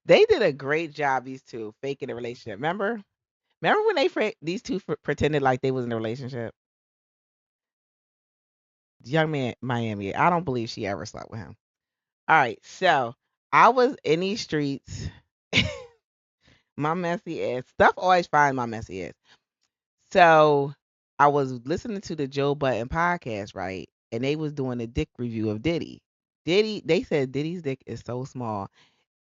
They did a great job, these two, faking a relationship. Remember when these two pretended like they was in a relationship? Young man, Miami. I don't believe she ever slept with him. All right, so I was in these streets. My messy ass stuff always find my messy ass. So I was listening to the Joe Budden podcast, right? And they was doing a dick review of Diddy. They said Diddy's dick is so small.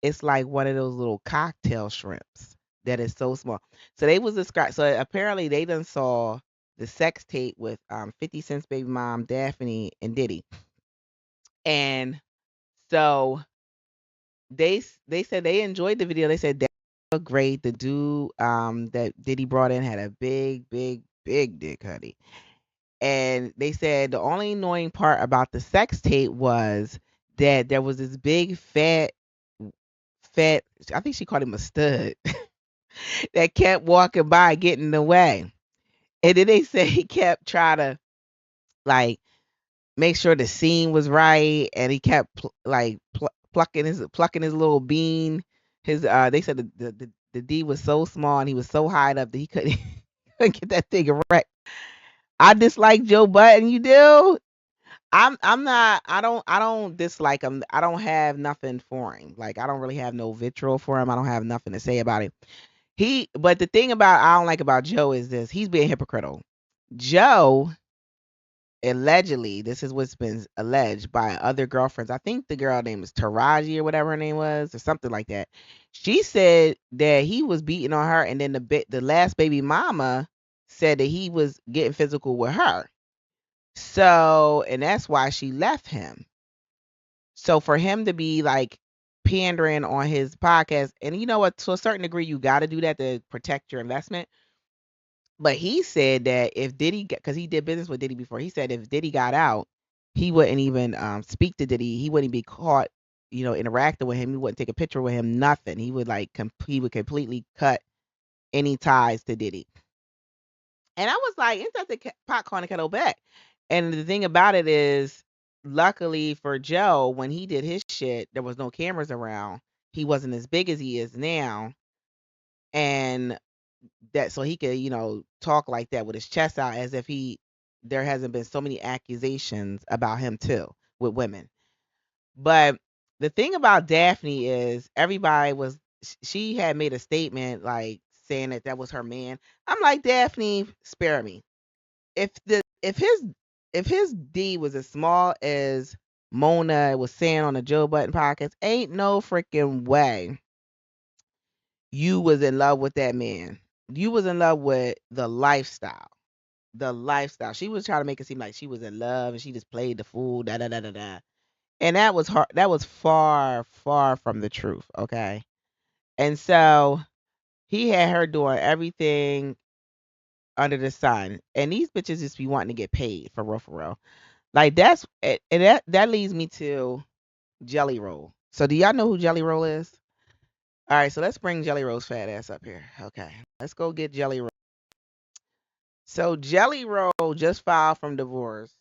It's like one of those little cocktail shrimps that is so small. So they was described. So apparently they done saw the sex tape with 50 Cent's baby mom, Daphne, and Diddy. And so they said they enjoyed the video. They said that looked great. The dude that Diddy brought in had a big dick, honey. And they said the only annoying part about the sex tape was that there was this big fat, I think she called him a stud, that kept walking by, getting in the way. And then they say he kept trying to like make sure the scene was right, and he kept plucking his little bean. His they said the D was so small and he was so high up that he couldn't, couldn't get that thing erect. I dislike Joe Button. You do? I'm not. I don't dislike him. I don't have nothing for him. Like I don't really have no vitriol for him. I don't have nothing to say about him. But the thing about I don't like about Joe is this: he's being hypocritical. Joe allegedly, this is what's been alleged by other girlfriends. I think the girl name is Taraji or whatever her name was, or something like that. She said that he was beating on her, and then the last baby mama said that he was getting physical with her. So, and that's why she left him. So for him to be like pandering on his podcast, and you know what, to a certain degree, you got to do that to protect your investment. But he said that if Diddy, because he did business with Diddy before, he said if Diddy got out, he wouldn't even speak to Diddy. He wouldn't be caught, interacting with him. He wouldn't take a picture with him. Nothing. He would he would completely cut any ties to Diddy. And I was like, "Ain't that the pot calling the kettle back?" And the thing about it is, luckily for Joe, when he did his shit, there was no cameras around. He wasn't as big as he is now, and that so he could, talk like that with his chest out, as if there hasn't been so many accusations about him too with women. But the thing about Daphne is everybody was she had made a statement like saying that was her man. I'm like, Daphne, spare me. If the if his D was as small as Mona was saying on the Joe Button podcast, ain't no freaking way you was in love with that man. You was in love with the lifestyle. The lifestyle. She was trying to make it seem like she was in love and she just played the fool, da da da da da. And that was hard. That was far, far from the truth. Okay. And so he had her doing everything under the sun. And these bitches just be wanting to get paid for real, for real. Like and that leads me to Jelly Roll. So do y'all know who Jelly Roll is? All right, so let's bring Jelly Roll's fat ass up here. Okay, let's go get Jelly Roll. So Jelly Roll just filed from divorce.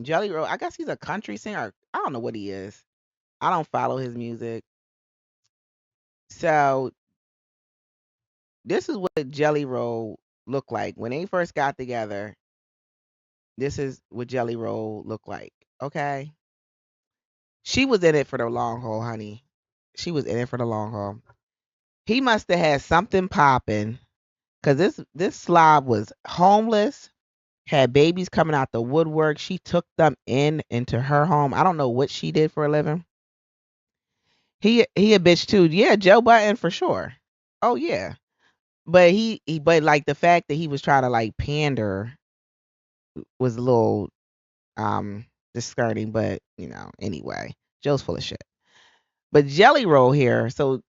Jelly Roll, I guess he's a country singer. I don't know what he is. I don't follow his music. So this is what Jelly Roll looked like when they first got together. This is what Jelly Roll looked like. Okay, she was in it for the long haul, honey. She was in it for the long haul. He must have had something popping because this slob was homeless, had babies coming out the woodwork. She took them into her home. I don't know what she did for a living. He a bitch too. Yeah, Joe Button for sure. Oh yeah. But but like the fact that he was trying to like pander was a little disconcerting, but anyway, Joe's full of shit. But Jelly Roll here, so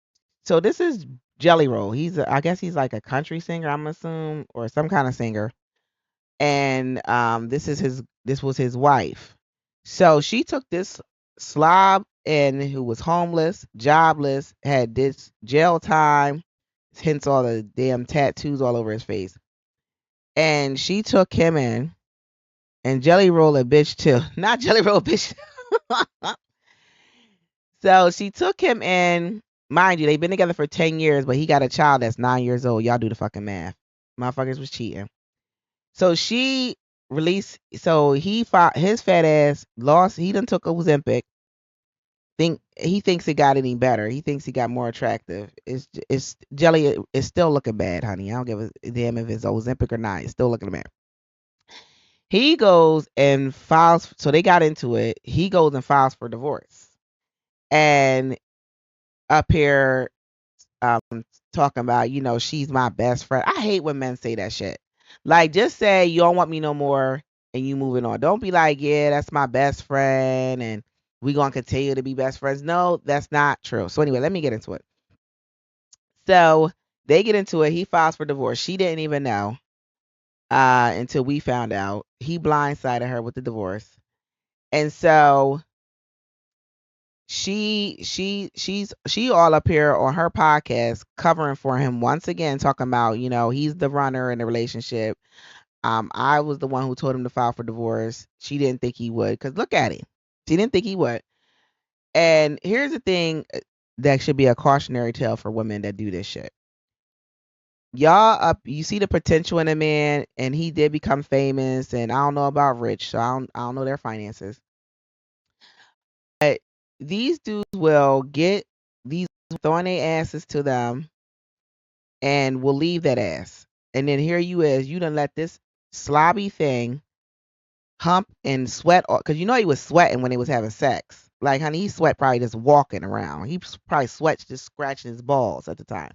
this is Jelly Roll. I guess he's like a country singer, I'm assuming, or some kind of singer. And this was his wife. So she took this slob and who was homeless, jobless, had this jail time, hence all the damn tattoos all over his face. And she took him in and Jelly Roll a bitch too. Not Jelly Roll bitch. So she took him in. Mind you, they've been together for 10 years, but he got a child that's 9 years old. Y'all do the fucking math. Motherfuckers was cheating. So she released. So he fought his fat ass. Lost. He done took Ozempic. He thinks it got any better. He thinks he got more attractive. It's jelly. It's still looking bad, honey. I don't give a damn if it's Ozempic or not. It's still looking bad. He goes and files. So they got into it. He goes and files for divorce. And up here, um, talking about, she's my best friend. I hate when men say that shit. Like, just say you don't want me no more and you moving on. Don't be like, yeah, that's my best friend and we gonna continue to be best friends. No, that's not true. So anyway, let me get into it. So they get into it. He files for divorce. She didn't even know until we found out. He blindsided her with the divorce. And so she's all up here on her podcast covering for him once again, talking about, he's the runner in the relationship. I was the one who told him to file for divorce. She didn't think he would, because look at him. She didn't think he would. And here's the thing that should be a cautionary tale for women that do this shit. You see the potential in a man, and he did become famous, and I don't know about rich, so I don't know their finances. But these dudes will get these throwing their asses to them and will leave that ass. And then here you done let this slobby thing hump and sweat, because he was sweating when they was having sex. Like, honey, he sweat probably just walking around. He probably sweat just scratching his balls at the time.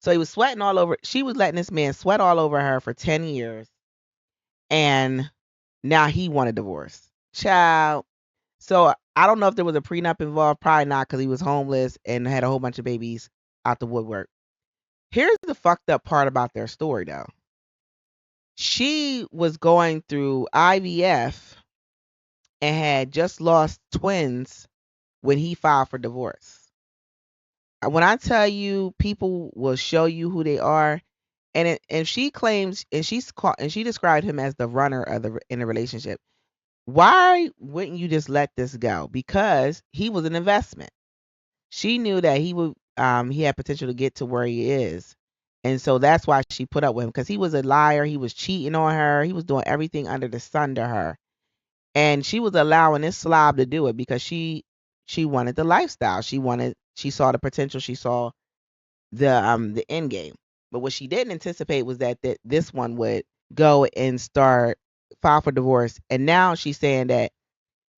So he was sweating all over. She was letting this man sweat all over her for 10 years. And now he wanted divorce. Child. So I don't know if there was a prenup involved. Probably not, because he was homeless and had a whole bunch of babies out the woodwork. Here's the fucked up part about their story, though. She was going through IVF and had just lost twins when he filed for divorce. When I tell you, people will show you who they are. And she claims, and she described him as the runner in the relationship. Why wouldn't you just let this go? Because he was an investment. She knew that he had potential to get to where he is. And so that's why she put up with him, because he was a liar. He was cheating on her. He was doing everything under the sun to her. And she was allowing this slob to do it because she wanted the lifestyle. She saw the potential. She saw the end game. But what she didn't anticipate was that this one would go and start file for divorce. And now she's saying that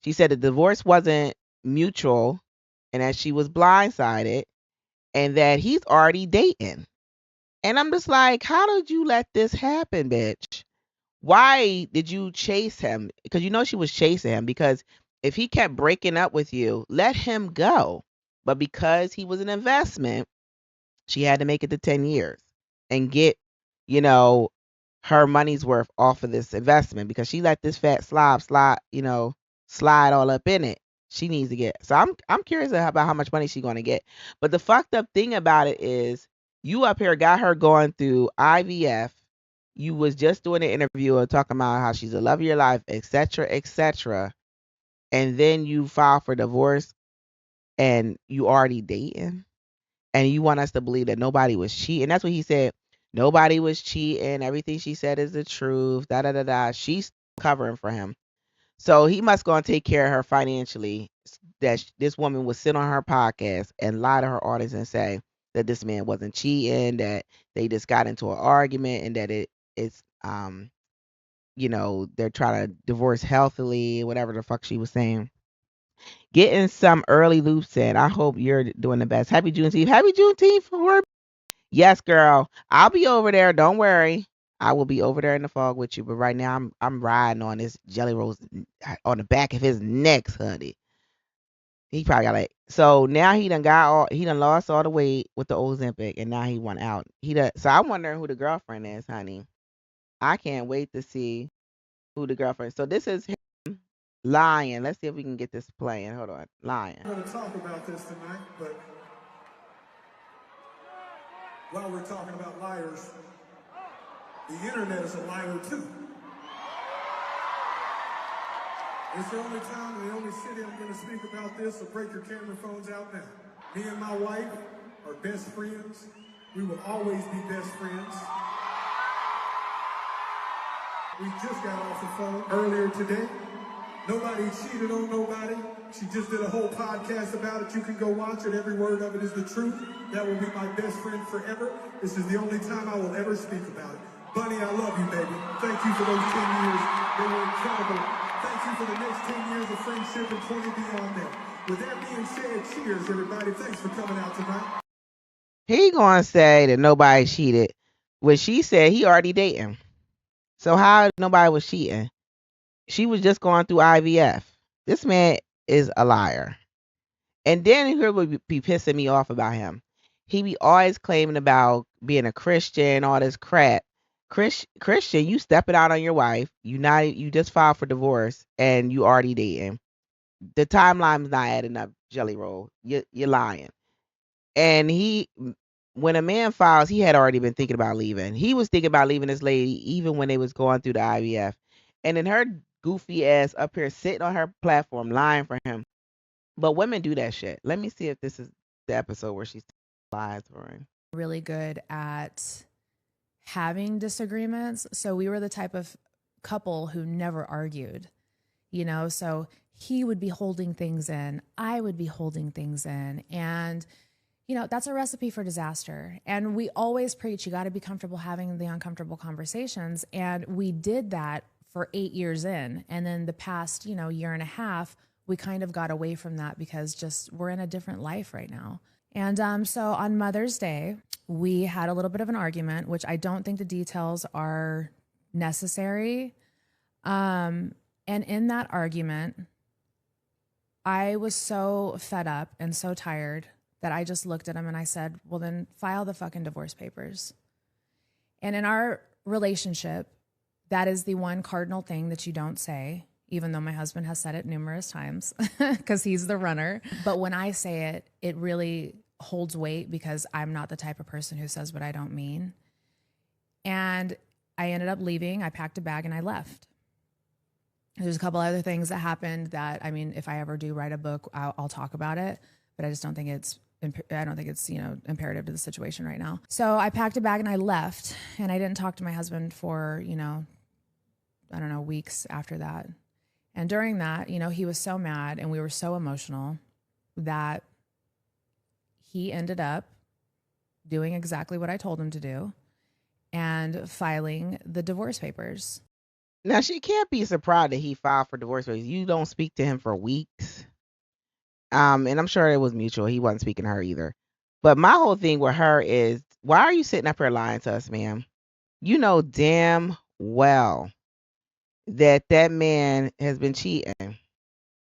she said the divorce wasn't mutual and that she was blindsided and that he's already dating. And I'm just like, how did you let this happen, bitch? Why did you chase him? Because she was chasing him. Because if he kept breaking up with you, let him go. But because he was an investment, she had to make it to 10 years and get, you know, her money's worth off of this investment, because she let this fat slide all up in it. She needs to get. So I'm curious about how much money she's going to get. But the fucked up thing about it is, you up here got her going through IVF. You was just doing an interview and talking about how she's the love of your life, etc., etc. And then you file for divorce and you already dating. And you want us to believe that nobody was cheating. That's what he said. Nobody was cheating. Everything she said is the truth. Da da da da. She's covering for him. So he must go and take care of her financially. That this woman would sit on her podcast and lie to her audience and say that this man wasn't cheating, that they just got into an argument, and that it's they're trying to divorce healthily, whatever the fuck she was saying. Getting some early loops in. I hope you're doing the best. Happy Juneteenth. Happy Juneteenth for work. Yes, girl. I'll be over there. Don't worry. I will be over there in the fog with you. But right now, I'm riding on this jelly rolls on the back of his neck, honey. He probably got so now he done lost all the weight with the Ozempic, and now he went out. So I'm wondering who the girlfriend is, honey. I can't wait to see who the girlfriend is. So this is him lying. Let's see if we can get this playing. Hold on. Lying. I'm going to talk about this tonight, but while we're talking about liars, the internet is a liar too. It's the only time and the only city I'm going to speak about this, so break your camera phones out now. Me and my wife are best friends. We will always be best friends. We just got off the phone earlier today. Nobody cheated on nobody. She just did a whole podcast about it. You can go watch it. Every word of it is the truth. That will be my best friend forever. This is the only time I will ever speak about it. Bunny, I love you, baby. Thank you for those 10 years. They were incredible. Thank you for the next 10 years of friendship and 20 beyond that. With that being said, cheers, everybody. Thanks for coming out tonight. He gonna say that nobody cheated when she said he already dating. So how nobody was cheating? She was just going through IVF. This man is a liar. And then he would be pissing me off about him. He be always claiming about being a Christian, all this crap. Christian, you stepping out on your wife. You just filed for divorce and you already dating. The timeline's not adding up, Jelly Roll. You're lying. And when a man files, he had already been thinking about leaving. He was thinking about leaving this lady even when they was going through the IVF. And then her goofy ass up here sitting on her platform lying for him. But women do that shit. Let me see if this is the episode where she lies for him. Really good at having disagreements. So we were the type of couple who never argued, so he would be holding things in, I would be holding things in. And, that's a recipe for disaster. And we always preach, you got to be comfortable having the uncomfortable conversations. And we did that for 8 years in. And then the past, year and a half, we kind of got away from that because just we're in a different life right now. And so on Mother's Day, we had a little bit of an argument, which I don't think the details are necessary. And in that argument, I was so fed up and so tired that I just looked at him and I said, well, then file the fucking divorce papers. And in our relationship, that is the one cardinal thing that you don't say, even though my husband has said it numerous times because he's the runner. But when I say it, it really holds weight because I'm not the type of person who says what I don't mean. And I ended up leaving. I packed a bag and I left. There's a couple other things that happened that, if I ever do write a book, I'll talk about it, but I just don't think it's imperative to the situation right now. So I packed a bag and I left, and I didn't talk to my husband for, weeks after that. And during that, he was so mad and we were so emotional that he ended up doing exactly what I told him to do and filing the divorce papers. Now, she can't be surprised that he filed for divorce papers. You don't speak to him for weeks. And I'm sure it was mutual. He wasn't speaking to her either. But my whole thing with her is, why are you sitting up here lying to us, ma'am? You know damn well that man has been cheating,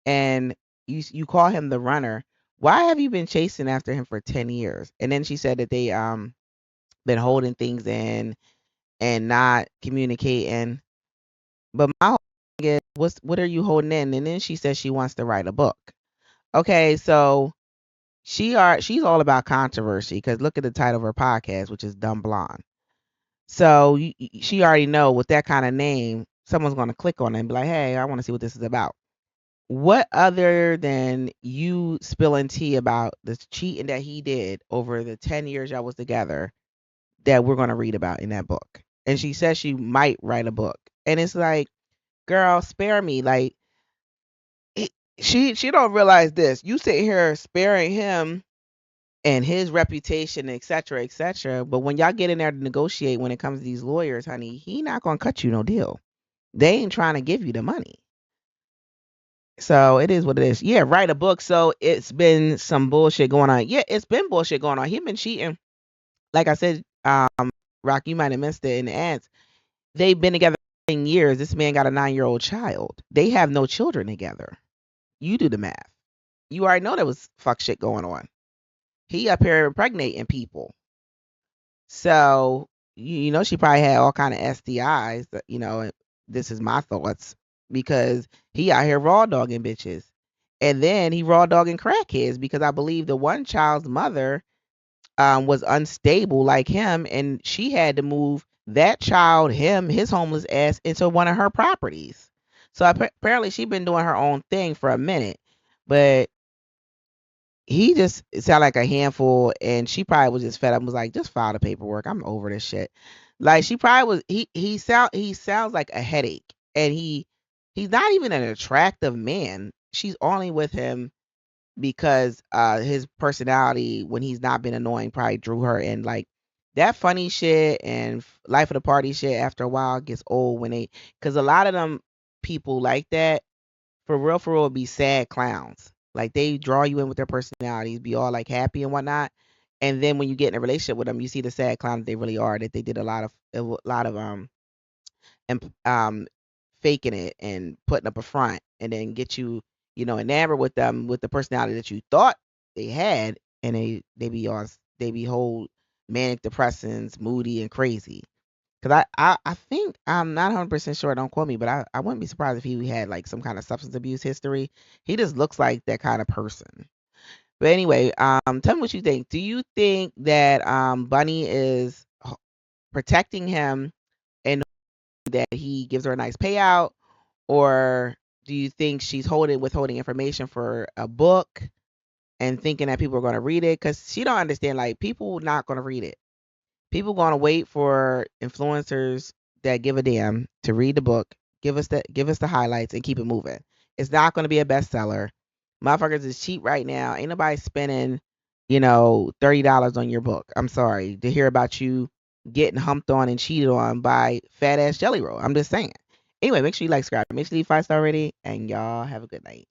and you call him the runner. Why have you been chasing after him for 10 years? And then she said that they been holding things in and not communicating. But my whole thing is, what are you holding in? And then she says she wants to write a book. Okay, so she's all about controversy because look at the title of her podcast, which is Dumb Blonde. So she already know with that kind of name, someone's going to click on it and be like, hey, I want to see what this is about. What other than you spilling tea about the cheating that he did over the 10 years y'all was together that we're going to read about in that book? And she says she might write a book. And it's like, girl, spare me. Like, she don't realize this. You sit here sparing him and his reputation, et cetera, et cetera. But when y'all get in there to negotiate when it comes to these lawyers, honey, he not going to cut you no deal. They ain't trying to give you the money. So it is what it is. Yeah, write a book. So it's been some bullshit going on. Yeah, it's been bullshit going on. He been cheating. Like I said, Rock, you might have missed it in the ads. They've been together 10 years. This man got a 9-year-old child. They have no children together. You do the math. You already know there was fuck shit going on. He up here impregnating people. So, she probably had all kind of STIs. This is my thoughts. Because he out here raw dogging bitches. And then he raw dogging crackheads because I believe the one child's mother was unstable like him, and she had to move that child, his homeless ass, into one of her properties. So apparently she been doing her own thing for a minute, but he just sounded like a handful, and she probably was just fed up and was like, just file the paperwork. I'm over this shit. Like she probably was he sounds like a headache. And he's not even an attractive man. She's only with him because his personality when he's not been annoying probably drew her in. Like that funny shit and life of the party shit after a while gets old when they, because a lot of them people like that for real be sad clowns. Like they draw you in with their personalities, be all like happy and whatnot. And then when you get in a relationship with them, you see the sad clown that they really are. That they did a lot of and faking it and putting up a front, and then get you, enamored with them with the personality that you thought they had, and they be whole manic depressants, moody and crazy. Because I think I'm not 100% sure. Don't quote me, but I wouldn't be surprised if he had like some kind of substance abuse history. He just looks like that kind of person. But anyway, tell me what you think. Do you think that Bunny is protecting him and that he gives her a nice payout, or do you think she's withholding information for a book and thinking that people are going to read it? Because she don't understand, like, people not going to read it. People going to wait for influencers that give a damn to read the book, give us the highlights and keep it moving. It's not going to be a bestseller. Motherfuckers is cheap right now. Ain't nobody spending, $30 on your book. I'm sorry to hear about you getting humped on and cheated on by fat ass Jelly Roll. I'm just saying. Anyway, make sure you like, subscribe, make sure you leave 5-star rating, and y'all have a good night.